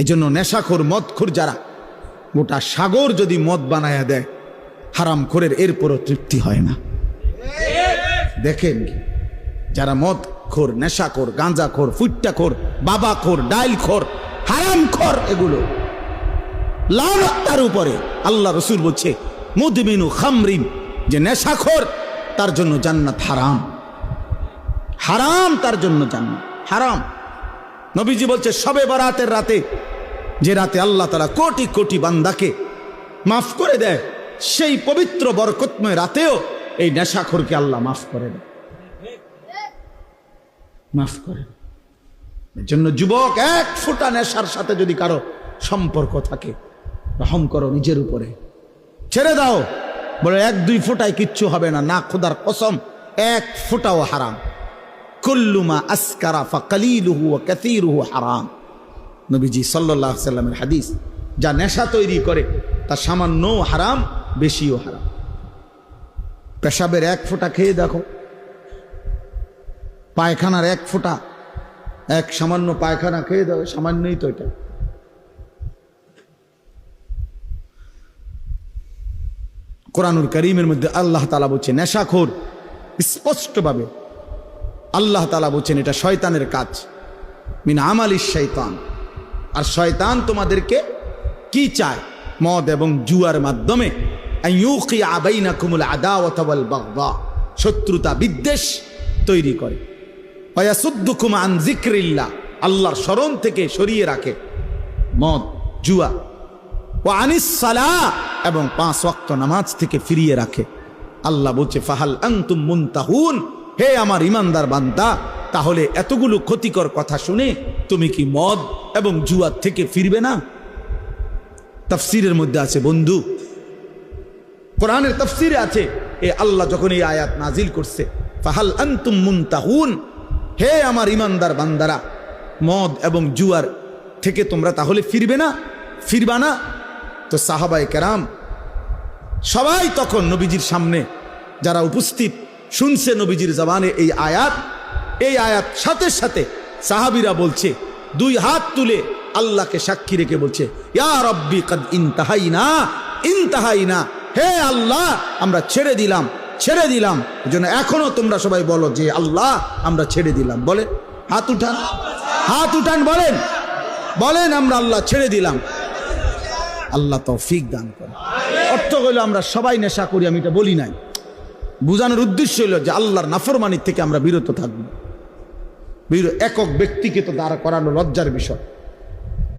এজন্য নেশাখোর মদখোর যারা, গোটা সাগর যদি মদ বানায়া দেয় হারামখোরের এরপরও তৃপ্তি হয় না। দেখেন যারা মদখোর, নেশাখোর, গাঁজাখোর, ফুট্টাখোর, বাবাখোর, ডাইলখোর, হারামখোর, এগুলো লানত তার উপরে। আল্লাহ রসুল বলছে মুদমিনু খামরিন, যে নেশাখোর তার জন্য জান্নাত হারাম, হারাম তার জন্য জান্নাত হারাম। নবীজি বলছে শবে বরাতের রাতে, যে রাতে আল্লাহ তাআলা কোটি কোটি বান্দাকে মাফ করে দেয়, সেই পবিত্র বরকতময় রাতেও এই নেশাখোরকে আল্লাহ মাফ করে দেয়, মাফ করে। এর জন্য যুবক, এক ফোঁটা নেশার সাথে যদি কারো সম্পর্ক থাকে, রহম করো নিজের উপরে, ছেড়ে দাও। বলে এক দুই ফোঁটায় কিচ্ছু হবে না, না খোদার কসম, এক ফোঁটাও হারাম। কুল্লুমা আসকারা ফাকালিলুহু ওয়া কাসীরুহু হারাম। নবীজি সাল্লাল্লাহু আলাইহি সাল্লামের হাদিস, যা নেশা তৈরি করে তা সামান্যও হারাম, বেশিও হারাম। পেশাবের এক ফোঁটা খেয়ে দেখো, পায়খানার এক ফোঁটা, এক সামান্য পায়খানা খেয়ে দাও, সামান্যই তো এটা। কোরআনুল কারীমের মধ্যে আল্লাহ তাআলা বলছেন নেশাখোর, স্পষ্টভাবে আল্লাহ তাআলা বলছেন এটা শয়তানের কাজ, মিন আমালিশ শয়তান। আর শয়তান তোমাদেরকে কি চায়? মদ এবং জুয়ার মাধ্যমে আইয়ুকিয়া বাইনাকুমুল আদাওয়াতা ওয়াল বাগদা, শত্রুতা বিদ্বেষ তৈরি করে। ওয়া ইয়াসুদ্দুকুম আন যিকরিল্লাহ, আল্লাহর স্মরণ থেকে সরিয়ে রাখে মদ জুয়া। ওয়া আনিস সালাহ, এবং 5 ওয়াক্ত নামাজ থেকে ফিরিয়ে রাখে। আল্লাহ বলছে ফাহাল আনতুম মুনতাহুন, হে আমার ইমানদার বান্দা, তাহলে এতগুলো ক্ষতিকর কথা শুনে তুমি কি মদ এবং জুয়া থেকে ফিরবে না? তাফসীরের মধ্যে আছে বন্ধু, কোরআনের তাফসীরে আছে, এ আল্লাহ যখন এই আয়াত নাজিল করছে ফাহাল আনতুম মুনতাহুন, হে আমার ইমানদার বান্দারা, মদ এবং জুয়ার থেকে তোমরা তাহলে ফিরবে না, ফিরবা না? তো সাহাবায়ে কেরাম সবাই তখন নবীজির সামনে যারা উপস্থিত শুনছে নবীজির জবানে এই আয়াত, সাথে সাথে সাহাবীরা বলছে, 2 হাত তুলে আল্লাহকে সাক্ষী রেখে বলছে ইয়া রাব্বি কাদ ইনতাহাইনা, হে আল্লাহ আমরা ছেড়ে দিলাম, ছেড়ে দিলাম। এজন্য এখনো তোমরা সবাই বলো যে আল্লাহ আমরা ছেড়ে দিলাম। বলে হাত উঠান, হাত উঠান, বলেন বলেন আমরা আল্লাহ ছেড়ে দিলাম। আল্লাহ তৌফিক দান করে। অর্থ হইল আমরা সবাই নেশা করি, আমি এটা বলি নাই, বুঝানোর উদ্দেশ্য হইল যে আল্লাহর নাফরমানির থেকে আমরা বিরত থাকবো। একক ব্যক্তিকে তো দাঁড় করানো লজ্জার বিষয়।